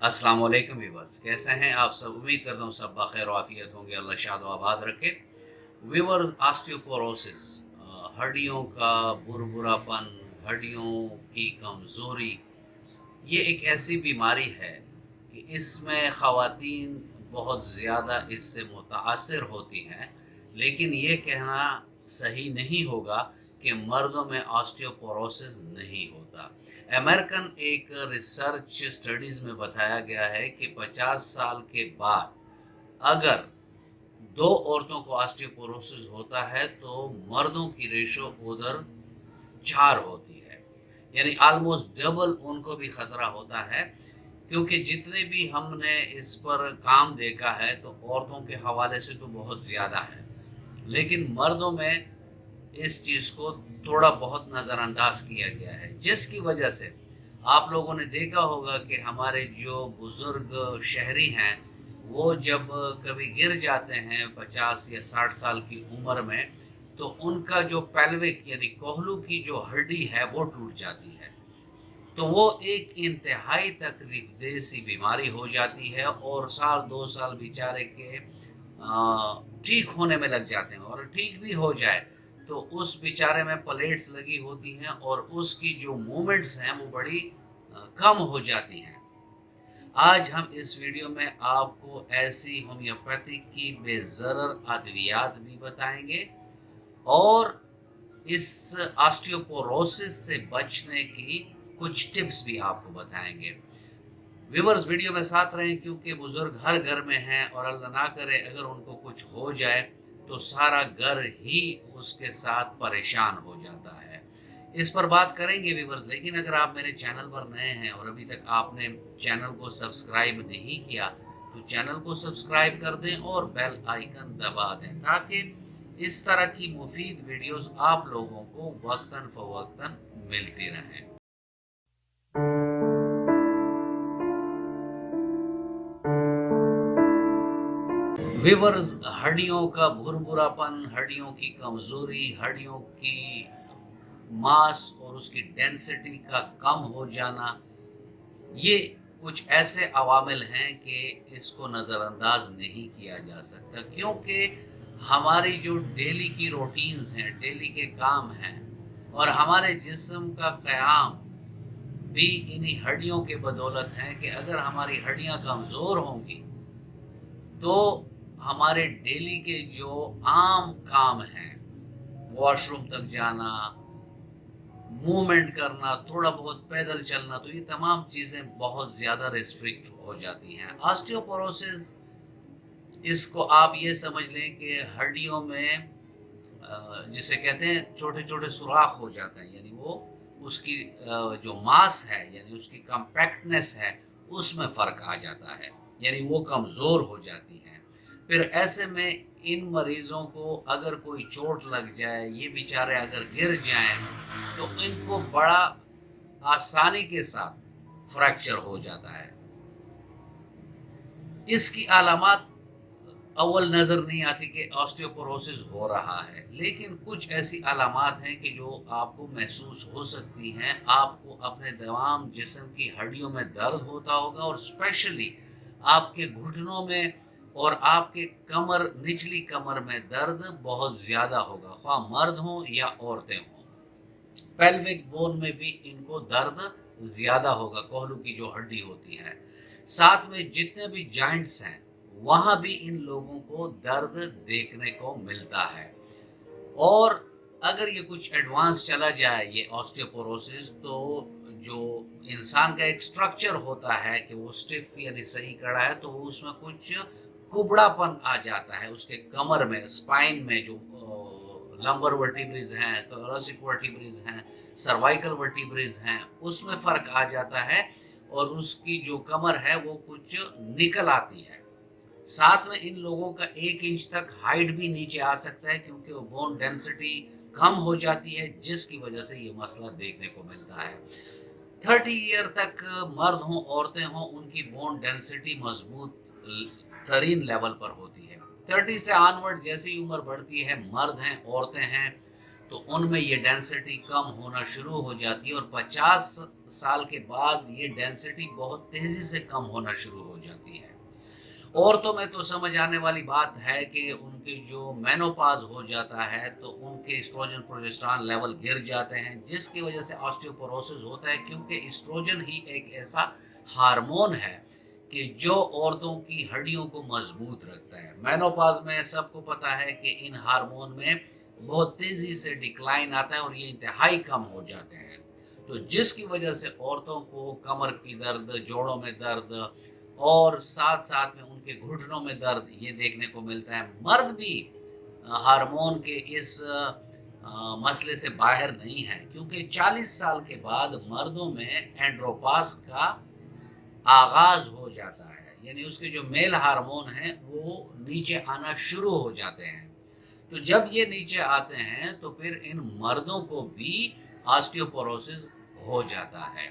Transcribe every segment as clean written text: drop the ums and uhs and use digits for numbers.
अस्सलाम वालेकुम व्यूवर्स, कैसे हैं आप सब। उम्मीद करता हूँ सब बखैर आफियत होंगे, अल्लाह शाद व आबाद रखे। व्यूवर्स, ऑस्टियोपोरोसिस हड्डियों का बुरबुरापन, हड्डियों की कमज़ोरी, ये एक ऐसी बीमारी है कि इसमें ख़वातीन बहुत ज़्यादा इससे मुतासर होती हैं, लेकिन ये कहना सही नहीं होगा कि मर्दों में ऑस्टियोपोरोसिस नहीं होता। अमेरिकन एक रिसर्च स्टडीज़ में बताया गया है कि 50 साल के बाद अगर दो औरतों को ऑस्टियोपोरोसिस होता है तो मर्दों की रेशो उधर 4 होती है, यानी ऑलमोस्ट डबल उनको भी खतरा होता है। क्योंकि जितने भी हमने इस पर काम देखा है तो औरतों के हवाले से तो बहुत ज़्यादा है, लेकिन मर्दों में इस चीज़ को थोड़ा बहुत नज़रअंदाज किया गया है, जिसकी वजह से आप लोगों ने देखा होगा कि हमारे जो बुज़ुर्ग शहरी हैं वो जब कभी गिर जाते हैं 50 या 60 साल की उम्र में, तो उनका जो पेल्विक यानी कोहलू की जो हड्डी है वो टूट जाती है। तो वो एक इंतहाई तकलीफ देह सी बीमारी हो जाती है और साल 2 साल बेचारे के ठीक होने में लग जाते हैं, और ठीक भी हो जाए तो उस बेचारे में प्लेट्स लगी होती हैं और उसकी जो मूवमेंट्स हैं वो बड़ी कम हो जाती हैं। आज हम इस वीडियो में आपको ऐसी होम्योपैथिक की बेज़रर अद्वियात भी बताएंगे और इस ऑस्टियोपोरोसिस से बचने की कुछ टिप्स भी आपको बताएंगे। व्यूवर्स, वीडियो में साथ रहें क्योंकि बुजुर्ग हर घर में हैं और अल्लाह ना करे अगर उनको कुछ हो जाए तो सारा घर ही उसके साथ परेशान हो जाता है। इस पर बात करेंगे व्यूवर्स, लेकिन अगर आप मेरे चैनल पर नए हैं और अभी तक आपने चैनल को सब्सक्राइब नहीं किया तो चैनल को सब्सक्राइब कर दें और बेल आइकन दबा दें ताकि इस तरह की मुफीद वीडियोस आप लोगों को वक्तन फ़वक्तन मिलती रहें। व्यूवर्स, हड्डियों का भुरभुरापन, हड्डियों की कमज़ोरी, हड्डियों की मास और उसकी डेंसिटी का कम हो जाना, ये कुछ ऐसे अवामिल हैं कि इसको नज़रअंदाज नहीं किया जा सकता, क्योंकि हमारी जो डेली की रूटीन्स हैं, डेली के काम हैं और हमारे जिस्म का क़याम भी इन्हीं हड्डियों के बदौलत हैं कि अगर हमारी हड्डियां कमज़ोर होंगी तो हमारे डेली के जो आम काम हैं, वॉशरूम तक जाना, मूवमेंट करना, थोड़ा बहुत पैदल चलना, तो ये तमाम चीज़ें बहुत ज़्यादा रिस्ट्रिक्ट हो जाती हैं। ऑस्टियोपोरोसिस, इसको आप ये समझ लें कि हड्डियों में जिसे कहते हैं छोटे छोटे सुराख हो जाते हैं, यानी वो उसकी जो मास है यानी उसकी कम्पैक्टनेस है उसमें फ़र्क आ जाता है, यानी वो कमज़ोर हो जाती हैं। फिर ऐसे में इन मरीज़ों को अगर कोई चोट लग जाए, ये बेचारे अगर गिर जाएं तो इनको बड़ा आसानी के साथ फ्रैक्चर हो जाता है। इसकी अलामत अव्वल नज़र नहीं आती कि ऑस्टियोपोरोसिस हो रहा है, लेकिन कुछ ऐसी अलामत हैं कि जो आपको महसूस हो सकती हैं। आपको अपने तमाम जिस्म की हड्डियों में दर्द होता होगा और स्पेशली आपके घुटनों में और आपके कमर, निचली कमर में दर्द बहुत ज़्यादा होगा, ख्वाह मर्द हों या औरतें हों। पेल्विक बोन में भी इनको दर्द ज़्यादा होगा, कोहलू की जो हड्डी होती है। साथ में जितने भी जॉइंट्स हैं वहाँ भी इन लोगों को दर्द देखने को मिलता है। और अगर ये कुछ एडवांस चला जाए ये ऑस्टियोपोरोसिस, तो जो इंसान का एक स्ट्रक्चर होता है कि वो स्टिफ यानी सही खड़ा है, तो वो उसमें कुछ कुबड़ापन आ जाता है उसके कमर में, स्पाइन में जो लंबर वर्टिब्रिज हैं, थोरेसिक वर्टिब्रिज हैं, सर्वाइकल वर्टिब्रिज हैं, उसमें फ़र्क आ जाता है और उसकी जो कमर है वो कुछ निकल आती है। साथ में इन लोगों का 1 इंच तक हाइट भी नीचे आ सकता है क्योंकि वो बोन डेंसिटी कम हो जाती है, जिसकी वजह से ये मसला देखने को मिलता है। 30 ईयर तक मर्द हों औरतें हों, उनकी बोन डेंसिटी मजबूत तरीन लेवल पर होती है। 30 से ऑनवर्ड जैसी उम्र बढ़ती है, मर्द हैं औरतें हैं, तो उनमें ये डेंसिटी कम होना शुरू हो जाती है और 50 साल के बाद ये डेंसिटी बहुत तेज़ी से कम होना शुरू हो जाती है। औरतों में तो समझ आने वाली बात है कि उनके जो मेनोपॉज हो जाता है तो उनके एस्ट्रोजन प्रोजेस्टेरॉन लेवल गिर जाते हैं, जिसकी वजह से ऑस्टियोपोरोसिस होता है, क्योंकि एस्ट्रोजन ही एक ऐसा हार्मोन है कि जो औरतों की हड्डियों को मजबूत रखता है। मेनोपॉज में सबको पता है कि इन हार्मोन में बहुत तेज़ी से डिक्लाइन आता है और ये इंतहाई कम हो जाते हैं, तो जिसकी वजह से औरतों को कमर की दर्द, जोड़ों में दर्द और साथ साथ में उनके घुटनों में दर्द ये देखने को मिलता है। मर्द भी हार्मोन के इस मसले से बाहर नहीं है, क्योंकि 40 साल के बाद मर्दों में एंड्रोपास का आगाज हो जाता है, यानी उसके जो मेल हार्मोन हैं वो नीचे आना शुरू हो जाते हैं। तो जब ये नीचे आते हैं तो फिर इन मर्दों को भी ऑस्टियोपोरोसिस हो जाता है।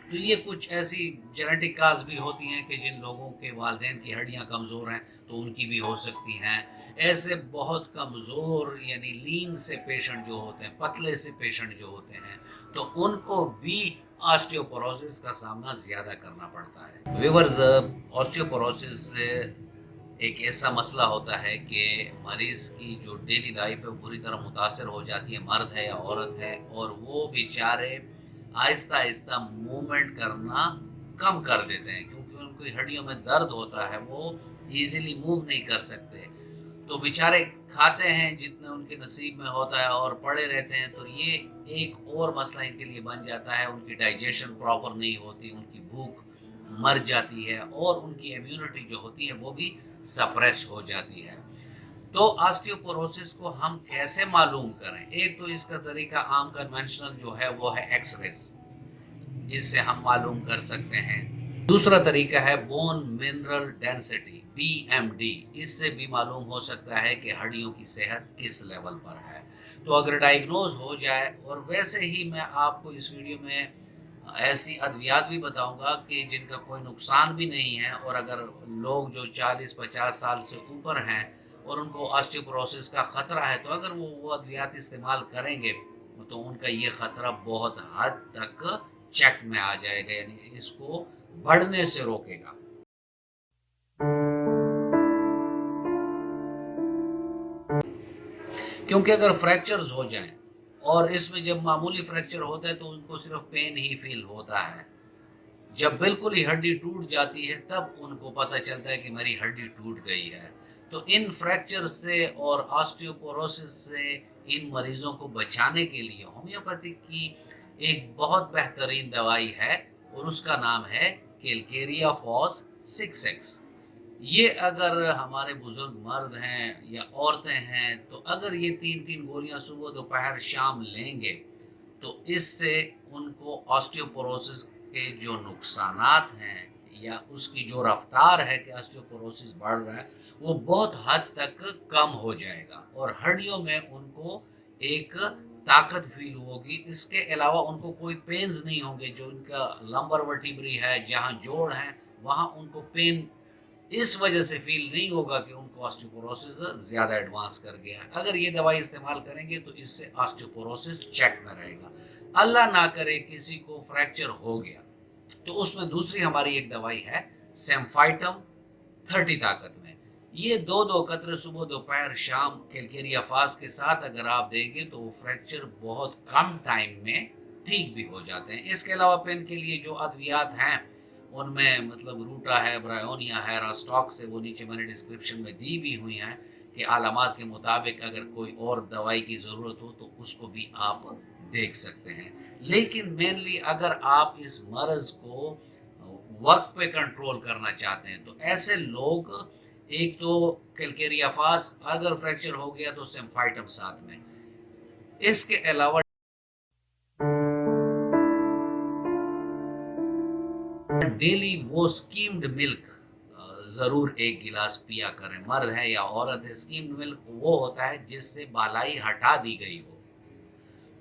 तो ये कुछ ऐसी जेनेटिक काज भी होती हैं कि जिन लोगों के वालिदैन की हड्डियां कमज़ोर हैं तो उनकी भी हो सकती हैं। ऐसे बहुत कमज़ोर यानी लीन से पेशेंट जो होते हैं, पतले से पेशेंट जो होते हैं, तो उनको भी ऑस्टियोपोरोसिस का सामना ज़्यादा करना पड़ता है। व्यूअर्स, ऑस्टियोपोरोसिस एक ऐसा मसला होता है कि मरीज़ की जो डेली लाइफ है वो बुरी तरह मुतासर हो जाती है, मर्द है या औरत है, और वो बेचारे आहिस्ता आहिस्ता मूवमेंट करना कम कर देते हैं, क्योंकि उनकी हड्डियों में दर्द होता है, वो इजीली मूव नहीं कर सकते। तो बेचारे खाते हैं जितने उनके नसीब में होता है और पड़े रहते हैं, तो ये एक और मसला इनके लिए बन जाता है। उनकी डाइजेशन प्रॉपर नहीं होती, उनकी भूख मर जाती है और उनकी इम्यूनिटी जो होती है वो भी सप्रेस हो जाती है। तो ऑस्टियोपोरोसिस को हम कैसे मालूम करें? एक तो इसका तरीका आम कन्वेंशनल जो है वो है एक्सरेज, इससे हम मालूम कर सकते हैं। दूसरा तरीका है बोन मिनरल डेंसिटी BMD, इससे भी मालूम हो सकता है कि हड्डियों की सेहत किस लेवल पर है। तो अगर डायग्नोज हो जाए, और वैसे ही मैं आपको इस वीडियो में ऐसी अद्वियात भी बताऊंगा कि जिनका कोई नुकसान भी नहीं है, और अगर लोग जो 40-50 साल से ऊपर हैं और उनको ऑस्टियोपोरोसिस का ख़तरा है, तो अगर वो अद्वियात इस्तेमाल करेंगे तो उनका ये ख़तरा बहुत हद तक चेक में आ जाएगा, यानी इसको बढ़ने से रोकेगा। क्योंकि अगर फ्रैक्चर्स हो जाएं, और इसमें जब मामूली फ्रैक्चर होता है तो उनको सिर्फ पेन ही फील होता है, जब बिल्कुल ही हड्डी टूट जाती है तब उनको पता चलता है कि मेरी हड्डी टूट गई है। तो इन फ्रैक्चर से और ऑस्टियोपोरोसिस से इन मरीजों को बचाने के लिए होम्योपैथी की एक बहुत बेहतरीन दवाई है, और उसका नाम है कैलकेरिया फॉस 6X। ये अगर हमारे बुजुर्ग मर्द हैं या औरतें हैं, तो अगर ये 3-3 गोलियां सुबह दोपहर शाम लेंगे तो इससे उनको ऑस्टियोपोरोसिस के जो नुकसानात हैं या उसकी जो रफ्तार है कि ऑस्टियोपोरोसिस बढ़ रहा है वो बहुत हद तक कम हो जाएगा, और हड्डियों में उनको एक ताकत फील होगी। इसके अलावा उनको कोई पेन्स नहीं होंगे। जो इनका लंबर वर्टिब्री है, जहाँ जोड़ हैं, वहाँ उनको पेन इस वजह से फील नहीं होगा कि उनको ऑस्टियोपोरोसिस ज़्यादा एडवांस कर गया है। अगर ये दवाई इस्तेमाल करेंगे तो इससे ऑस्टियोपोरोसिस चेक में रहेगा। अल्लाह ना करे किसी को फ्रैक्चर हो गया, तो उसमें दूसरी हमारी एक दवाई है सेम्फाइटम 30 ताकत में। ये 2-2 कतरे सुबह दोपहर शाम कैलकेरिया फास के साथ अगर आप देंगे तो वो फ्रैक्चर बहुत कम टाइम में ठीक भी हो जाते हैं। इसके अलावा पेन के लिए जो अद्वियात हैं उनमें मतलब रूटा है, ब्रायोनिया है, रास्टॉक्स है, वो नीचे मैंने डिस्क्रिप्शन में दी भी हुई हैं कि आलामात के मुताबिक अगर कोई और दवाई की ज़रूरत हो तो उसको भी आप देख सकते हैं। लेकिन मेनली अगर आप इस मर्ज़ को वक्त पे कंट्रोल करना चाहते हैं तो ऐसे लोग एक तो कैलकेरिया फास, अगर फ्रैक्चर हो गया तो सेम्फाइटम साथ में। इसके अलावा डेली वो स्कीम्ड मिल्क ज़रूर एक गिलास पिया करें। मर्द है या औरत है, स्कीम्ड मिल्क वो होता है जिससे बालाई हटा दी गई हो,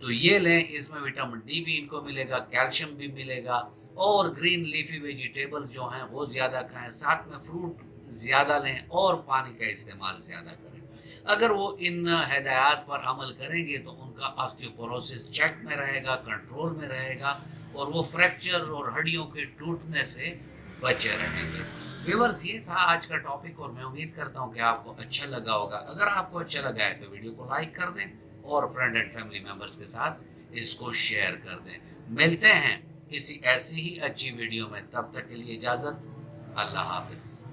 तो ये लें। इसमें विटामिन डी भी इनको मिलेगा, कैल्शियम भी मिलेगा, और ग्रीन लीफी वेजिटेबल्स जो हैं वो ज़्यादा खाएं, साथ में फ्रूट ज़्यादा लें और पानी का इस्तेमाल ज़्यादा करें। اگر وہ ان ہدایات پر عمل کریں گے تو ان کا آسٹیوپوروسس چیک میں رہے گا، کنٹرول میں رہے گا، اور وہ فریکچر اور ہڈیوں کے ٹوٹنے سے بچے رہیں گے۔ ویورز، یہ تھا آج کا ٹاپک، اور میں امید کرتا ہوں کہ آپ کو اچھا لگا ہوگا۔ اگر آپ کو اچھا لگا ہے تو ویڈیو کو لائک کر دیں اور فرینڈ اینڈ فیملی ممبرس کے ساتھ اس کو شیئر کر دیں۔ ملتے ہیں کسی ایسی ہی اچھی ویڈیو میں، تب تک کے لیے اجازت، اللہ حافظ۔